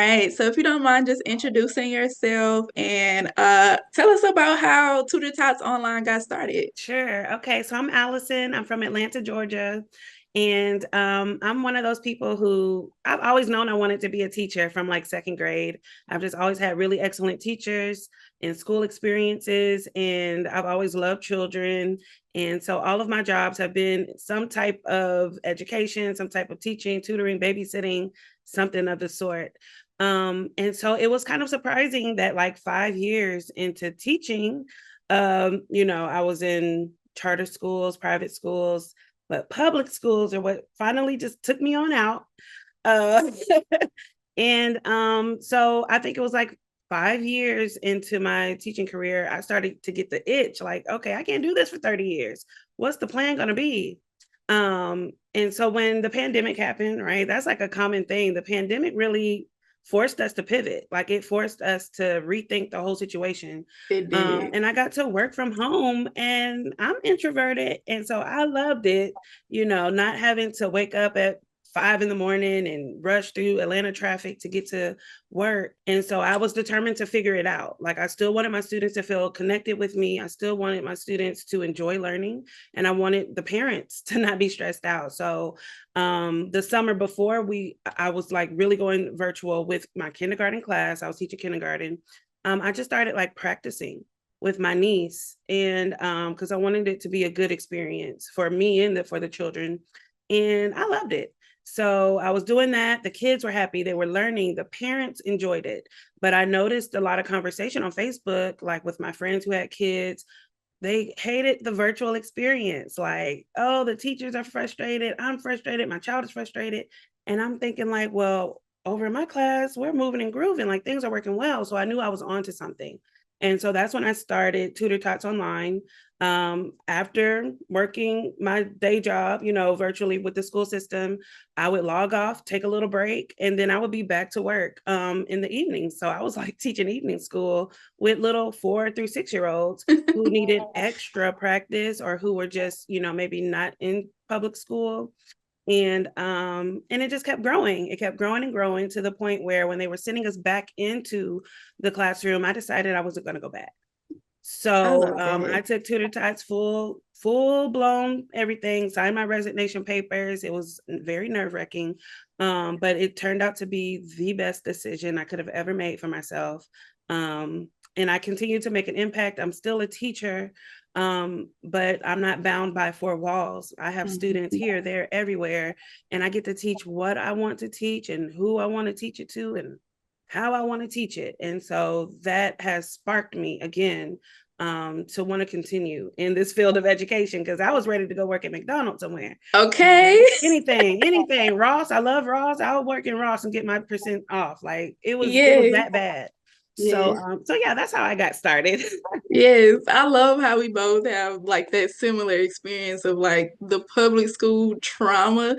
right. So if you don't mind just introducing yourself and tell us about how Tutor Tots Online got started. Sure. Okay. So I'm Allison. I'm from Atlanta, Georgia. And I'm one of those people who I've always known I wanted to be a teacher from like second grade. I've just always had really excellent teachers and school experiences, and I've always loved children. And so all of my jobs have been some type of education, some type of teaching, tutoring, babysitting, something of the sort. And so it was kind of surprising that like 5 years into teaching, I was in charter schools, private schools, but public schools are what finally just took me on out. Uh, so I think it was like 5 years into my teaching career, I started to get the itch like, okay, I can't do this for 30 years. What's the plan going to be? And so when the pandemic happened, right, that's like a common thing. The pandemic really forced us to pivot, like it forced us to rethink the whole situation. It did. And I got to work from home, and I'm introverted. And so I loved it, not having to wake up at 5 in the morning and rush through Atlanta traffic to get to work. And so I was determined to figure it out. Like I still wanted my students to feel connected with me. I still wanted my students to enjoy learning, and I wanted the parents to not be stressed out. So the summer before I was like really going virtual with my kindergarten class. I was teaching kindergarten. I just started like practicing with my niece, and because I wanted it to be a good experience for me and for the children, and I loved it. So I was doing that. The kids were happy. They were learning. The parents enjoyed it. But I noticed a lot of conversation on Facebook, like with my friends who had kids. They hated the virtual experience. Like, oh, the teachers are frustrated. I'm frustrated. My child is frustrated. And I'm thinking, like, well, over in my class, we're moving and grooving. Like things are working well. So I knew I was onto something. And so that's when I started Tutor Tots Online. After working my day job, virtually with the school system, I would log off, take a little break, and then I would be back to work in the evening. So I was like teaching evening school with little 4 through 6 year olds who needed extra practice or who were just, maybe not in public school. And it just kept growing. It kept growing and growing to the point where when they were sending us back into the classroom, I decided I wasn't going to go back. I So love I it. took Tutor Tots full blown everything, signed my resignation papers. It was very nerve wracking, but it turned out to be the best decision I could have ever made for myself. And I continue to make an impact. I'm still a teacher, but I'm not bound by four walls. I have students Mhm. here, there, everywhere, and I get to teach what I want to teach and who I want to teach it to and how I want to teach it. And so that has sparked me again to want to continue in this field of education because I was ready to go work at McDonald's somewhere. Okay. Anything. Ross, I love Ross. I'll work in Ross and get my percent off. Like it was Yes. that bad. So Yes. so yeah, that's how I got started. Yes, I love how we both have like that similar experience of like the public school trauma.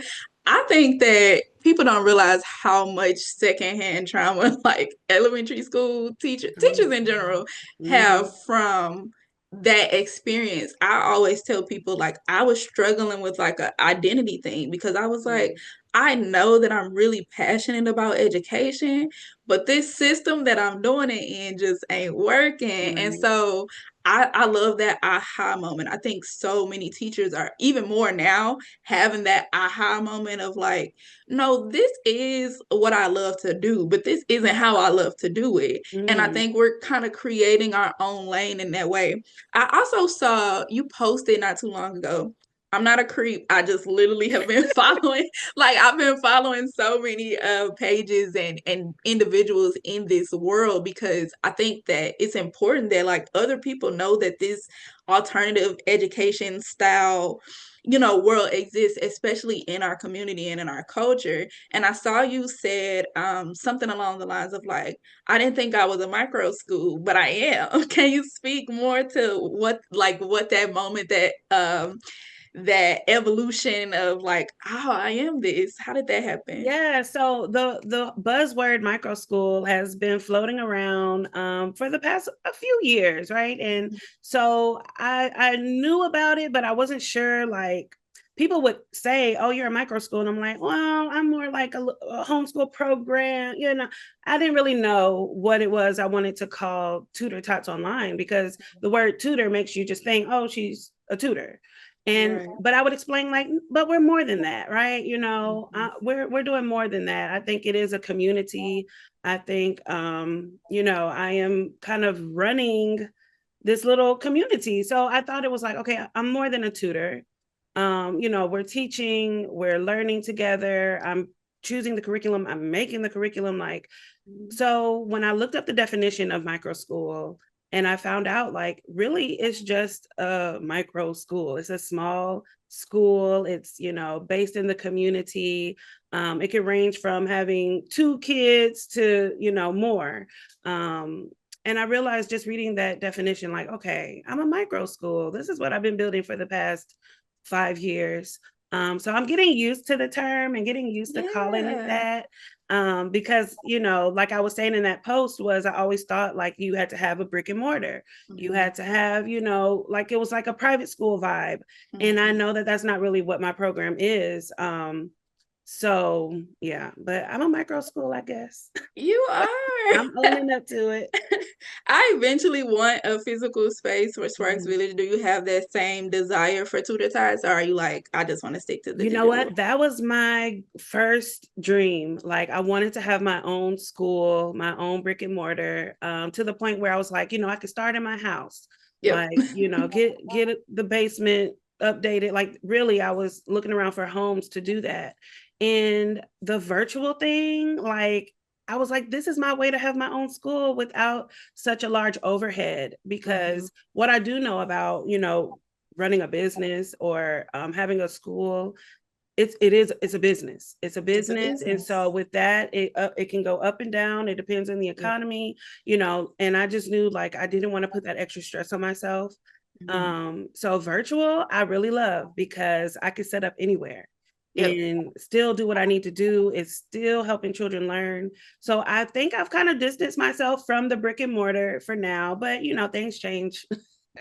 I think that people don't realize how much secondhand trauma like elementary school teachers in general have Mhm. from that experience. I always tell people like I was struggling with like an identity thing because I was like, Mhm. I know that I'm really passionate about education, but this system that I'm doing it in just ain't working. And Right. so I love that aha moment. I think so many teachers are even more now having that aha moment of like, no, this is what I love to do, but this isn't how I love to do it. And I Mhm. think we're kind of creating our own lane in that way. I also saw you posted not too long ago. I'm not a creep. I just literally have been following, like I've been following so many pages and individuals in this world because I think that it's important that like other people know that this alternative education style world exists, especially in our community and in our culture. And I saw you said something along the lines of like, I didn't think I was a micro school, but I am. Can you speak more to what that moment that evolution of like, oh, I am this. How did that happen? Yeah, so the buzzword micro school has been floating around for the past a few years, right? And so I knew about it, but I wasn't sure like people would say, oh, you're a micro school. And I'm like, well, I'm more like a homeschool program. You know, I didn't really know what it was I wanted to call Tutor Tots Online, because the word tutor makes you just think, oh, she's a tutor. And Right. but I would explain, like, but we're more than that, right? You know, Mhm. we're doing more than that. I think it is a community. I think you know, I am kind of running this little community. So I thought it was like, okay, I'm more than a tutor. You know, we're teaching, we're learning together. I'm choosing the curriculum, I'm making the curriculum. Like, so when I looked up the definition of micro school, and I found out, like, really it's just a micro school. It's a small school. It's, you know, based in the community. It can range from having 2 kids to, you know, more. Um, and I realized just reading that definition, like, okay, I'm a micro school. This is what I've been building for the past 5 years. So I'm getting used to the term and getting used to calling it Yeah. that. Because, you know, like I was saying in that post, was I always thought like you had to have a brick and mortar. You Mhm. had to have, you know, like it was like a private school vibe. And I Mhm. know that that's not really what my program is. So yeah, but I'm a micro school, I guess. You are. I'm owning up to it. I eventually want a physical space for Sparks Mhm. Village. Do you have that same desire for Tutor Tots, or are you like, I just want to stick to the You know digital? what? That was my first dream. Like, I wanted to have my own school, my own brick and mortar, to the point where I was like, you know, I could start in my house, Yep. like, you know, get the basement updated. Like, really, I was looking around for homes to do that. And the virtual thing, like, I was like, this is my way to have my own school without such a large overhead. Mhm. Because what I do know about, you know, running a business or having a school, it's a business. It's a It's a business. And so business. with that, it can go up and down. It depends on the Yep. economy, you know. And I just knew, like, I didn't want to put that extra stress on myself. Mhm. So virtual I really love, because I could set up anywhere Yep. and still do what I need to do. It's still helping children learn. So I think I've kind of distanced myself from the brick and mortar for now, but you know, things change.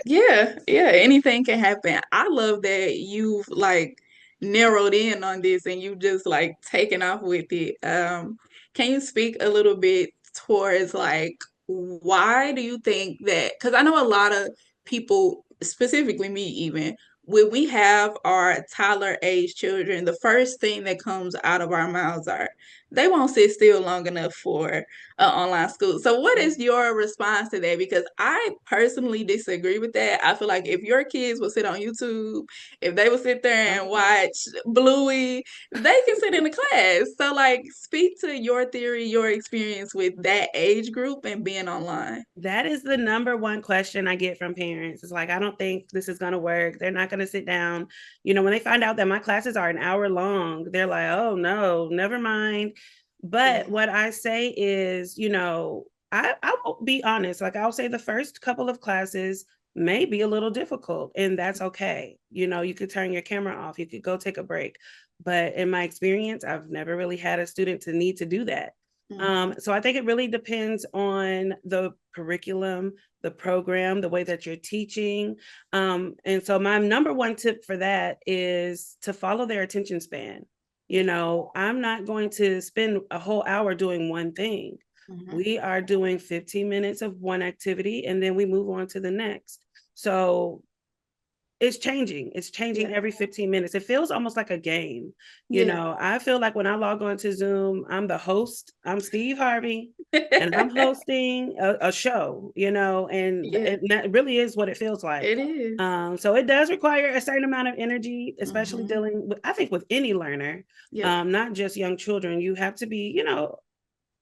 Yeah, yeah, anything can happen. I love that you've like narrowed in on this and you just like taken off with it. Can you speak a little bit towards like why do you think that? Because I know a lot of people, specifically me even, when we have our toddler age children, the first thing that comes out of our mouths are they won't sit still long enough for online school. So, what is your response to that? Because I personally disagree with that. I feel like if your kids would sit on YouTube, if they would sit there and watch Bluey, they can sit in the class. So, like, speak to your theory, your experience with that age group and being online. That is the number one question I get from parents. It's like, I don't think this is going to work. They're not going to sit down. You know, when they find out that my classes are an hour long, they're like, oh, no, never mind. But Yeah. what I say is, you know, I will be honest. Like, I'll say the first couple of classes may be a little difficult, and that's okay. You know, you could turn your camera off, you could go take a break. But in my experience, I've never really had a student to need to do that. Mhm. So I think it really depends on the curriculum, the program, the way that you're teaching. And so my number one tip for that is to follow their attention span. You know, I'm not going to spend a whole hour doing one thing. Mhm. We are doing 15 minutes of one activity and then we move on to the next. So it's changing. It's changing Yeah. every 15 minutes. It feels almost like a game. You Yeah. know, I feel like when I log on to Zoom, I'm the host. I'm Steve Harvey and I'm hosting a show, you know, and Yeah, that really is what it feels like. it is. So it does require a certain amount of energy, especially Mhm. dealing with, I think, with any learner, Yep. not just young children. You have to be, you know,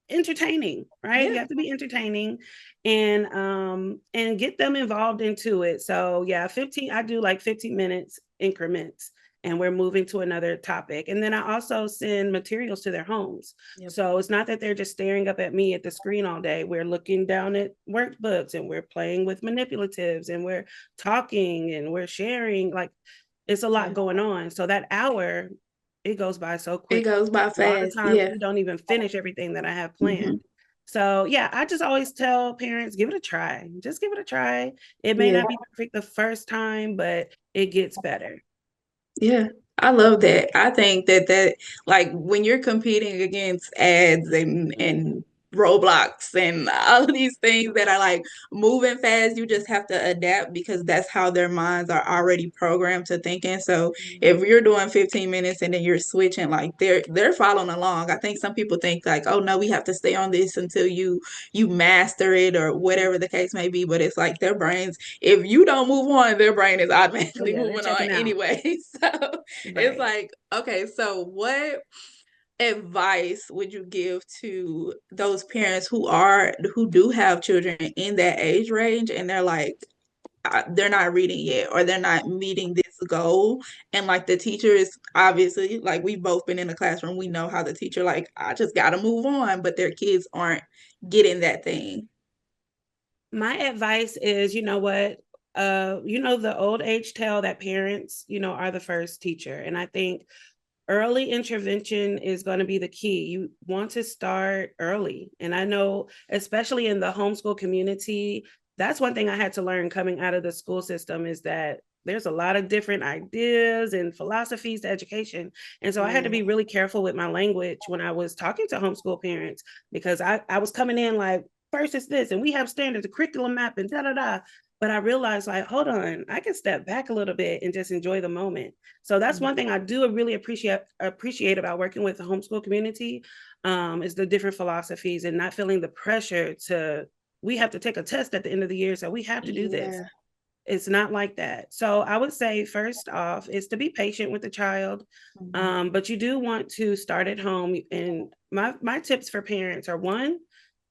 entertaining, right? You Yeah. have to be entertaining and get them involved into it. So yeah, 15, I do like 15 minutes increments and we're moving to another topic. And then I also send materials to their homes. Yep. So it's not that they're just staring up at me at the screen all day. We're looking down at workbooks and we're playing with manipulatives and we're talking and we're sharing. Like, it's a lot Yeah. going on. So that hour, it goes by so It quick. goes by A lot of fast. times Yeah. we don't even finish everything that I have Mhm. planned. So yeah, I just always tell parents, give it a try. Just give it a try. It may Yeah. not be perfect the first time, but it gets better. Yeah. I love that. I think that like when you're competing against ads and Roblox and all of these things that are like moving fast, you just have to adapt because that's how their minds are already programmed to thinking. So if you're doing 15 minutes and then you're switching, like they're following along. I think some people think like, oh no, we have to stay on this until you master it or whatever the case may be. But it's like their brains, if you don't move on, their brain is Oh automatically yeah, they're moving on checking out. anyway. So it's Right. like, okay, so what advice would you give to those parents who do have children in that age range and they're like they're not reading yet or they're not meeting this goal and like the teacher is obviously like we've both been in the classroom, we know how the teacher like I just got to move on, but their kids aren't getting that thing. My advice is, you know what? The old age tale that parents, are the first teacher. And I think early intervention is going to be the key. You want to start early. And I know, especially in the homeschool community, that's one thing I had to learn coming out of the school system is that there's a lot of different ideas and philosophies to education. And so I had to Yeah. be really careful with my language when I was talking to homeschool parents because I was coming in like, first is this, and we have standards, the curriculum map, and da da da. But I realized, like, hold on, I can step back a little bit and just enjoy the moment. So that's one thing I do really appreciate about working with the homeschool community, is the different philosophies and not feeling the pressure to we have to take a test at the end of the year, so we have to do this. Yeah. It's not like that. So I would say first off is to be patient with the child, Mhm. but you do want to start at home. And my tips for parents are one,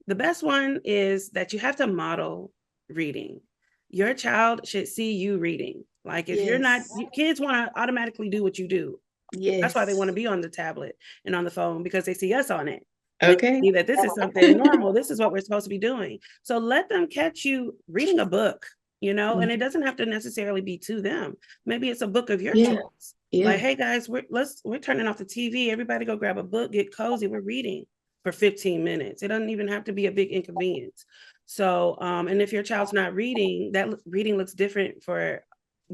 the best one is that you have to model reading. Your child should see you reading. Like if you're not, Yes. kids want to automatically do what you do. That's why they want to Yes. be on the tablet and on the phone because they see us on it. And they Okay. see that this is something normal. This is what we're supposed to be doing. So let them catch you reading a book, and it Mhm. doesn't have to necessarily be to them. Maybe it's a book of your Yeah. choice. Like, Yeah. hey guys, we're turning off the TV. Everybody go grab a book, get cozy. We're reading for 15 minutes. It doesn't even have to be a big inconvenience. So, and if your child's not reading, that reading looks different for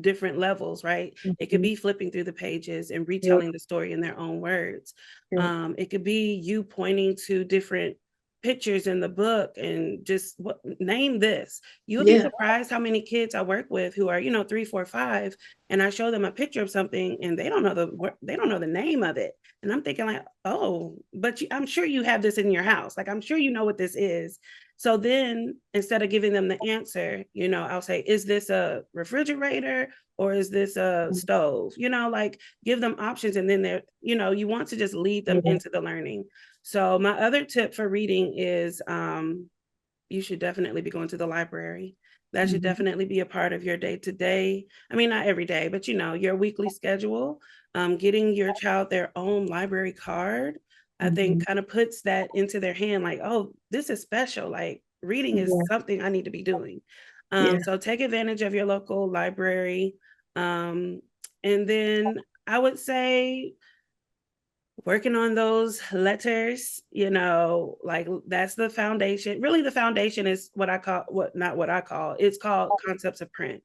different levels, right? It could Mhm. be flipping through the pages and Yep. retelling the story in their own words. Yep. It could be you pointing to different pictures in the book and just name this. You'll be Yeah. surprised how many kids I work with who are, 3, 4, 5, and I show them a picture of something and they don't know the name of it. And I'm thinking like, oh, but I'm sure you have this in your house. Like I'm sure you know what this is. So then instead of giving them the answer, I'll say, is this a refrigerator or is this a stove? Like give them options and then you want to just lead them Yeah. into the learning. So my other tip for reading is you should definitely be going to the library. That should Mhm. definitely be a part of your day to day. I mean, not every day, but your weekly schedule. Getting your child their own library card, I Mhm. think kind of puts that into their hand like, oh, this is special. Like reading is Yeah. something I need to be doing. Yeah. So take advantage of your local library. Um, and then I would say working on those letters, like that's the foundation. Really, the foundation is what I call not what I call, it's called concepts of print.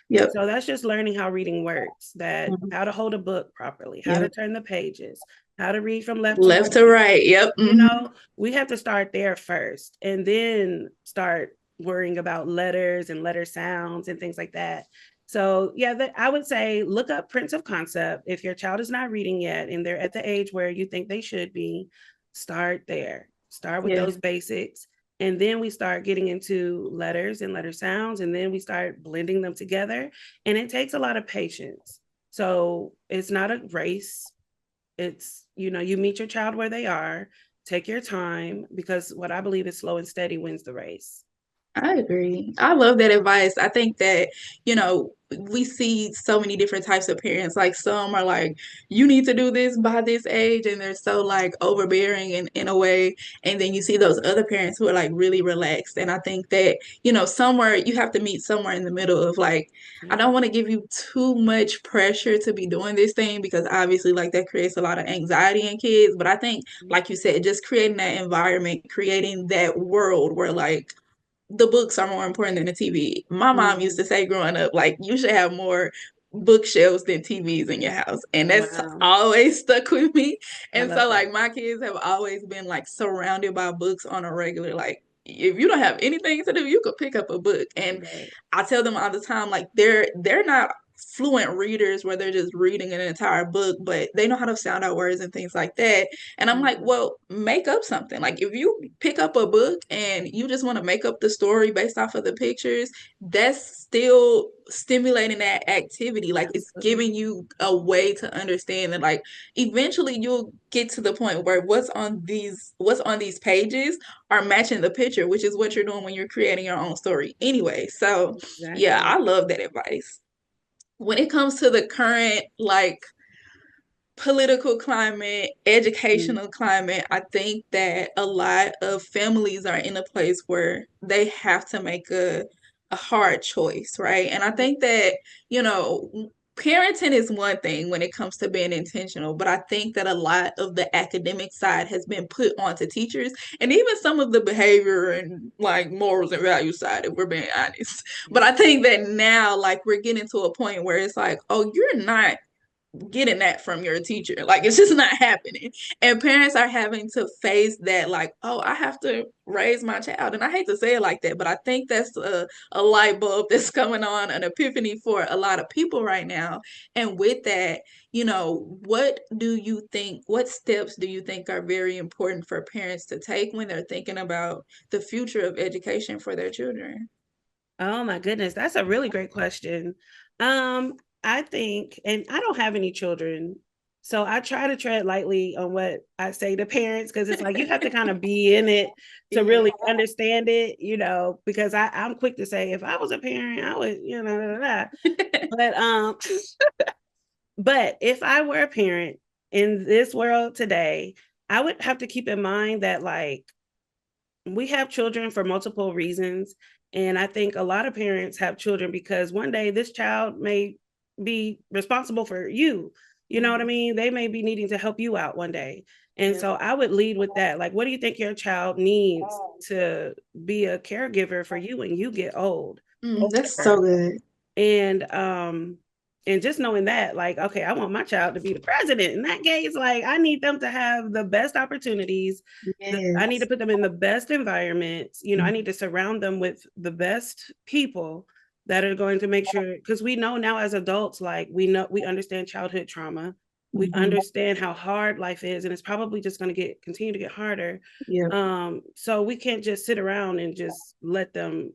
And Yep. so that's just learning how reading works, that Mhm. how to hold a book properly, how to Yep. turn the pages, how to read from left to Left to right. right. Yep. Hmm. We have to start there first and then start worrying about letters and letter sounds and things like that. So, yeah, I would say look up prints of concept. If your child is not reading yet and they're at the age where you think they should be, start there. Start with Yeah. those basics. And then we start getting into letters and letter sounds, and then we start blending them together. And it takes a lot of patience. So, it's not a race. It's, you meet your child where they are, take your time, because what I believe is slow and steady wins the race. I agree. I love that advice. I think that, we see so many different types of parents. Like some are like, you need to do this by this age, and they're so like overbearing in a way. And then you see those other parents who are like really relaxed. And I think that, somewhere you have to meet somewhere in the middle of like, I Yeah. don't want to give you too much pressure to be doing this thing because obviously like that creates a lot of anxiety in kids. But I think, like you said, just creating that environment, creating that world where like the books are more important than the TV. My mom used Mhm. to say growing up, like, you should have more. bookshelves than TVs in your house. And that's Wow. always stuck with me. I And love so that. like my kids have always been like surrounded by books on a regular, like if you don't have anything to do, you could pick up a book. And Right. I tell them all the time, like they're not fluent readers where they're just reading an entire book, but they know how to sound out words and things like that. And I'm like, Mhm. well, make up something. Like if you pick up a book and you just want to make up the story based off of the pictures, that's still stimulating that activity. Like it's Absolutely. giving you a way to understand that like eventually you'll get to the point where what's on these pages are matching the picture, which is what you're doing when you're creating your own story anyway. So yeah, Exactly. I love that advice. When it comes to the current like political climate, Mm. educational climate, I think that a lot of families are in a place where they have to make a hard choice, right? And I think that, parenting is one thing when it comes to being intentional, but I think that a lot of the academic side has been put onto teachers and even some of the behavior and like morals and value side, if we're being honest. But I think that now, like, we're getting to a point where it's like, oh, you're not getting that from your teacher. Like it's just not happening. And parents are having to face that, like, oh, I have to raise my child. And I hate to say it like that, but I think that's a light bulb that's coming on, an epiphany for a lot of people right now. And with that, what steps do you think are very important for parents to take when they're thinking about the future of education for their children? Oh my goodness, that's a really great question. Um, I think, and I don't have any children, so I try to tread lightly on what I say to parents because it's like you have to kind of be in it to Yeah. really understand it, because I'm quick to say if I was a parent, I would, da, da, da. But but if I were a parent in this world today, I would have to keep in mind that like we have children for multiple reasons. And I think a lot of parents have children because one day this child may be responsible for you. You know what I Mhm. mean? They may be needing to help you out one day. And Yeah. so I would lead with that. Like, what do you think your child needs to be a caregiver for you when you get old? That's so good. And just knowing that, like, okay, I want my child to be the president. In that case, like I need them to have the best opportunities. I need to Yes. put them in the best environments. I need to surround them with the best people that are going to make sure, because we know now as adults, like we understand childhood trauma. We Mhm. understand how hard life is, and it's probably just going to continue to get harder. Yeah. So we can't just sit around and just let them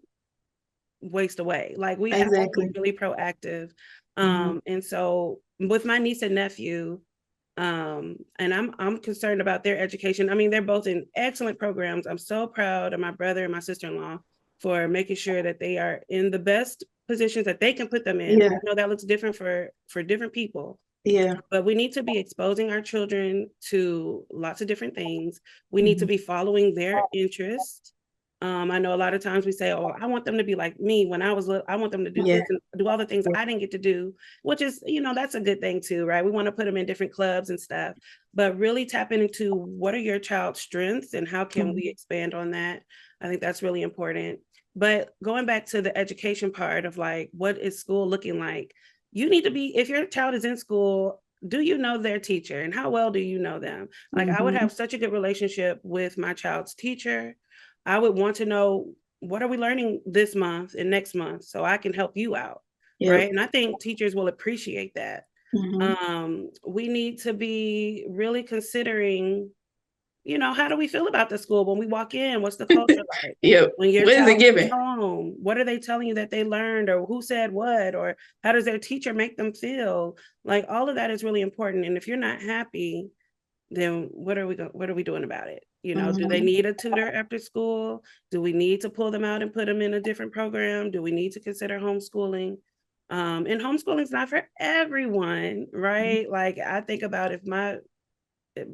waste away. Like we have to be Exactly. really proactive. Mhm. And so with my niece and nephew, and I'm concerned about their education. I mean, they're both in excellent programs. I'm so proud of my brother and my sister-in-law for making sure that they are in the best positions that they can put them in. I Yeah. know that looks different for different people, Yeah. but we need to be exposing our children to lots of different things. We need to Mhm. be following their interests. I know a lot of times we say, "Oh, I want them to be like me when I was little. I want them to do Yeah. this and do all the things I didn't get to do," which is, that's a good thing too, right? We want to put them in different clubs and stuff, but really tap into what are your child's strengths and how can we Mhm. expand on that? I think that's really important. But going back to the education part of like, what is school looking like? You need to be, if your child is in school, do you know their teacher and how well do you know them? Like, I would Mhm. have such a good relationship with my child's teacher. I would want to know what are we learning this month and next month so I can help you out. Yep. Right. And I think teachers will appreciate that. Mhm. We need to be really considering, how do we feel about the school when we walk in? What's the culture like? Yep. When your What is child it comes giving? home, what are they telling you that they learned or who said what or how does their teacher make them feel? Like all of that is really important. And if you're not happy, then what are we doing about it? Do they Mhm. need a tutor after school? Do we need to pull them out and put them in a different program? Do we need to consider homeschooling? And homeschooling is not for everyone, right? Like I think about if my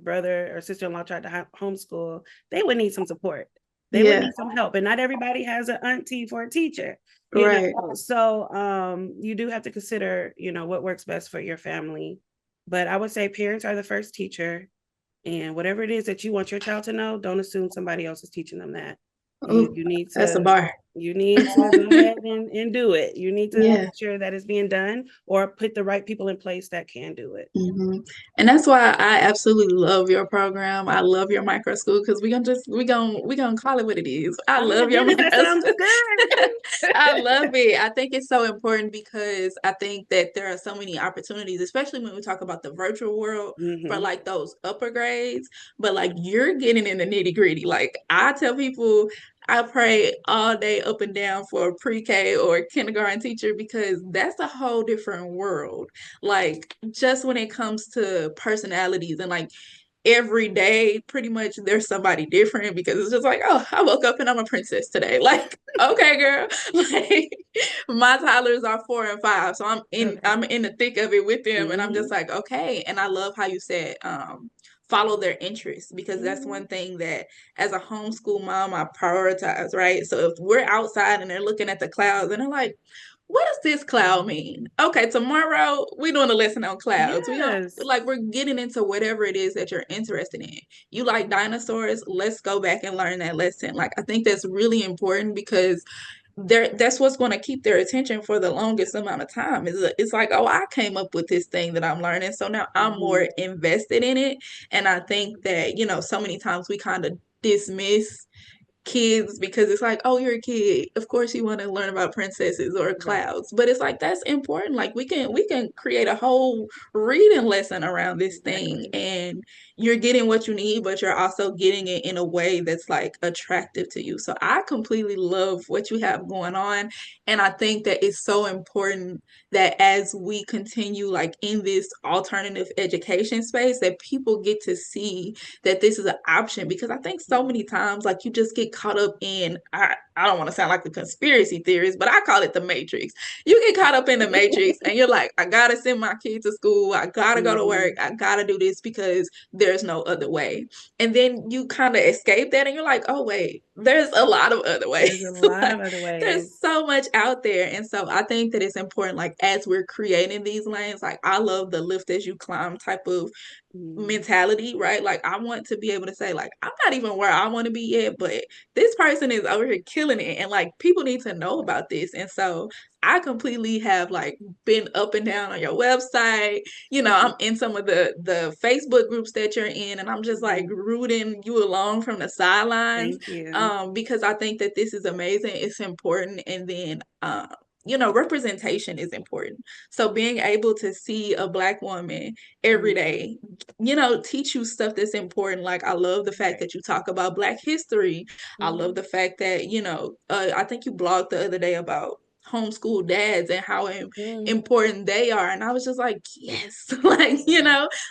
brother or sister-in-law tried to homeschool, they would need some support. They would Yeah. need some help. And not everybody has an auntie for a teacher, Right. So you do have to consider, what works best for your family. But I would say parents are the first teacher. And whatever it is that you want your child to know, don't assume somebody else is teaching them that. You Oh, you need that's a to bar. You need to go ahead and do it. You need to Yeah. make sure that it's being done or put the right people in place that can do it. hmm And that's why I absolutely love your program. I love your micro school because we gonna call it what it is. I Oh my love your goodness, that micro sounds school. I good. love it. I think it's so important because I think that there are so many opportunities, especially when we talk about the virtual world for Hmm. like those upper grades. But like you're getting in the nitty gritty. Like I tell people I pray all day up and down for a pre-K or a kindergarten teacher because that's a whole different world. Like just when it comes to personalities and like every day pretty much there's somebody different because it's just like, oh, I woke up and I'm a princess today. Like, okay, girl. Like my toddlers are 4 and 5. So Okay. I'm in the thick of it with them and I'm just Hmm. like, okay. And I love how you said follow their interests because that's Hmm. one thing that as a homeschool mom I prioritize, right? So if we're outside and they're looking at the clouds and they're like, what does this cloud mean? Okay, tomorrow we're doing a lesson on clouds. We don't Yes. like we're getting into whatever it is that you're interested in. You like dinosaurs? Let's go back and learn that lesson. Like I think that's really important because that's what's going to keep their attention for the longest amount of time. It's like, oh, I came up with this thing that I'm learning, so now I'm Hmm. more invested in it. And I think that, so many times we kind of dismiss kids because it's like, oh, you're a kid, of course you want to learn about princesses or Right. clouds, but it's like that's important. Like we can create a whole reading lesson around this thing, Exactly. and you're getting what you need, but you're also getting it in a way that's like attractive to you. So I completely love what you have going on, and I think that it's so important that as we continue like in this alternative education space that people get to see that this is an option, because I think so many times like you just get caught up in I don't want to sound like a conspiracy theorist, but I call it the matrix. You get caught up in the matrix and you're like, I gotta send my kid to school, I gotta go to work, Hmm. I gotta do this because there's no other way. And then you kind of escape that and you're like, oh wait, there's a lot of other ways. There's a lot Like of other there's ways. so much out there. And so I think that it's important, like as we're creating these lanes, like I love the lift as you climb type of Mm. mentality, right? Like I want to be able to say, like, I'm not even where I want to be yet, but this person is over here killing it. And like people need to know about this. And so I completely have like been up and down on your website. I'm in some of the Facebook groups that you're in, and I'm just like Mhm. rooting you along from the sidelines. Thank you. Because I think that this is amazing. It's important. And then representation is important. So being able to see a Black woman every Mhm. day, teach you stuff that's important. Like I love the fact Right. that you talk about Black history. I love the Mhm. fact that, I think you blogged the other day about homeschool dads and how Mhm. important they are. And I was just like, yes, like,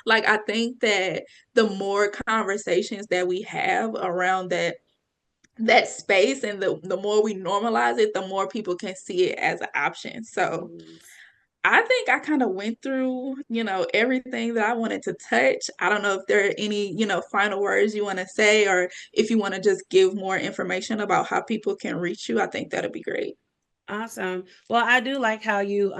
like I think that the more conversations that we have around that space and the more we normalize it, the more people can see it as an option. So Yes. I think I kind of went through, everything that I wanted to touch. I don't know if there are any, final words you want to say, or if you want to just give more information about how people can reach you. I think that'd be great. Awesome. Well, I do like how you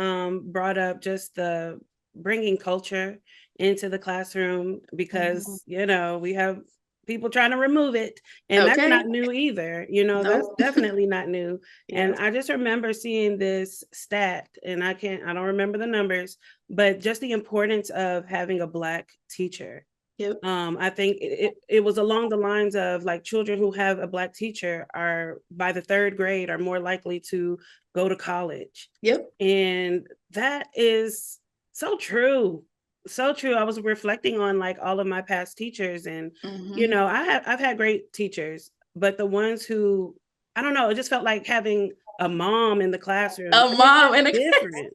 brought up just the bringing culture into the classroom Mhm. because, we have people trying to remove it and that's Okay. not new either. That's Nope. definitely not new. And Yep. I just remember seeing this stat and I don't remember the numbers, but just the importance of having a Black teacher. Yep. I think it was along the lines of like children who have a Black teacher are by the third grade are more likely to go to college. Yep. And that is so true. So true. I was reflecting on like all of my past teachers and Hmm. I've had great teachers, but the ones who I don't know, it just felt like having a mom in the classroom. A It's mom just and a different.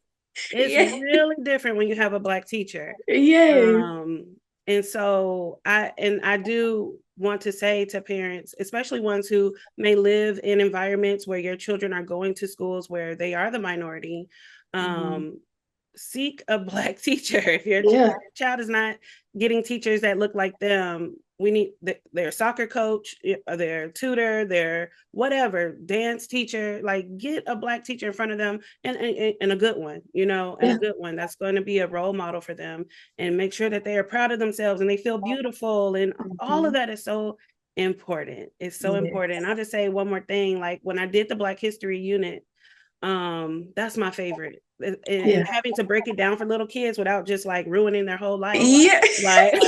It's yeah. really different when you have a Black teacher. Yes. And so I do want to say to parents, especially ones who may live in environments where your children are going to schools where they are the minority, Hmm. um, seek a Black teacher. If your Yeah. child is not getting teachers that look like them, we need their soccer coach, their tutor, their whatever dance teacher. Like get a Black teacher in front of them, and a good one, and a Yeah. good one that's going to be a role model for them, and make sure that they are proud of themselves and they feel beautiful, and all of Hmm. that is so important. It's so important. And I'll just say one more thing. Like when I did the Black History unit, that's my favorite. And having to break it down for little kids without just like ruining their whole life. Yeah. Like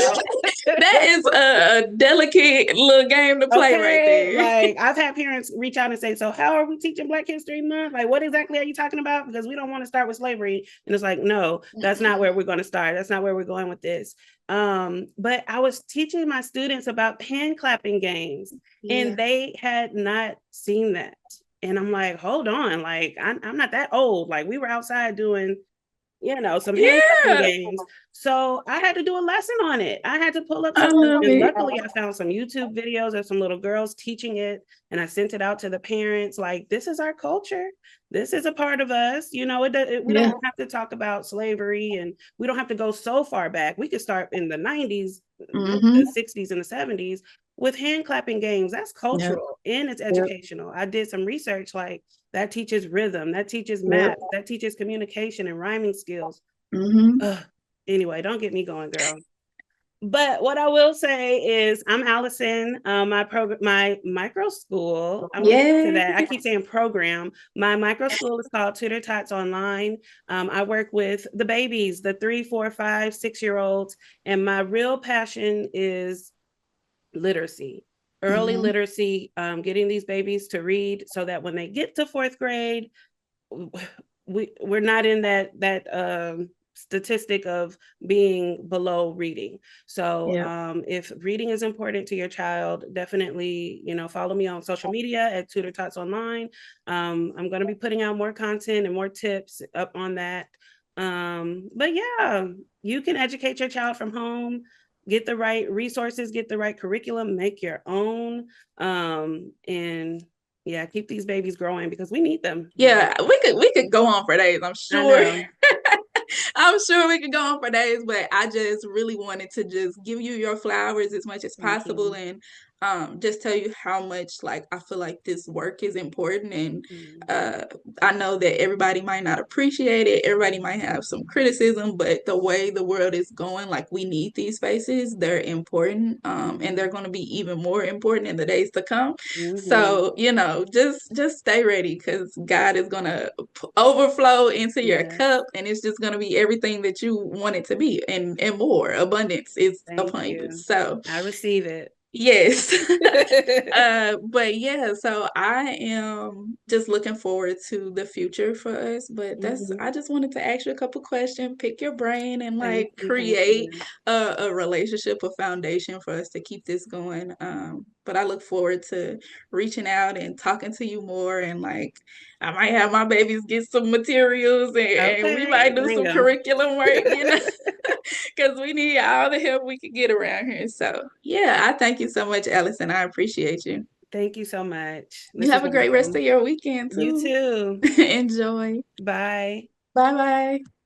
that is a delicate little game to play right there. Like I've had parents reach out and say, so how are we teaching Black History Month? Like what exactly are you talking about? Because we don't want to start with slavery. And it's like, no, that's not where we're going to start. That's not where we're going with this. But I was teaching my students about hand clapping games and they had not seen that. And I'm like, hold on, like I'm not that old. Like we were outside doing, some hand clapping games. So I had to do a lesson on it. I had to pull up something. And luckily I found some YouTube videos of some little girls teaching it. And I sent it out to the parents. Like, this is our culture. This is a part of us. We don't have to talk about slavery and we don't have to go so far back. We could start in the 90s, the 60s and the 70s. With hand clapping games. That's cultural and it's educational. I did some research, like that teaches rhythm, that teaches math, that teaches communication and rhyming skills. Anyway, don't get me going, girl. But what I will say is I'm Allison. My micro school, I'm going to get to that. I keep saying program. My micro school is called Tutor, Tots Online. I work with the babies, the 3, 4, 5, 6-year-olds. And my real passion is literacy, early literacy, getting these babies to read so that when they get to 4th grade, we're not in that statistic of being below reading. So if reading is important to your child, definitely, follow me on social media at Tutor Tots Online. I'm going to be putting out more content and more tips up on that. But yeah, you can educate your child from home. Get the right resources, get the right curriculum, make your own, and keep these babies growing because we need them. Yeah, we could go on for days, I'm sure. I'm sure we could go on for days, but I just really wanted to just give you your flowers as much as possible and just tell you how much like I feel like this work is important. And I know that everybody might not appreciate it. Everybody might have some criticism, but the way the world is going, like we need these spaces. They're important, and they're going to be even more important in the days to come. So, just stay ready because God is going to overflow into your cup and it's just going to be everything that you want it to be and more. Abundance is upon you. So I receive it. Yes. But yeah, so I am just looking forward to the future for us. But I just wanted to ask you a couple questions, pick your brain and like create a relationship, a foundation for us to keep this going. But I look forward to reaching out and talking to you more and like I might have my babies get some materials and we might do some curriculum work, because we need all the help we can get around here. So yeah, I thank you so much, Allison. I appreciate you. Thank you so much. You have a great rest of your weekend too. You too. Enjoy. Bye. Bye-bye.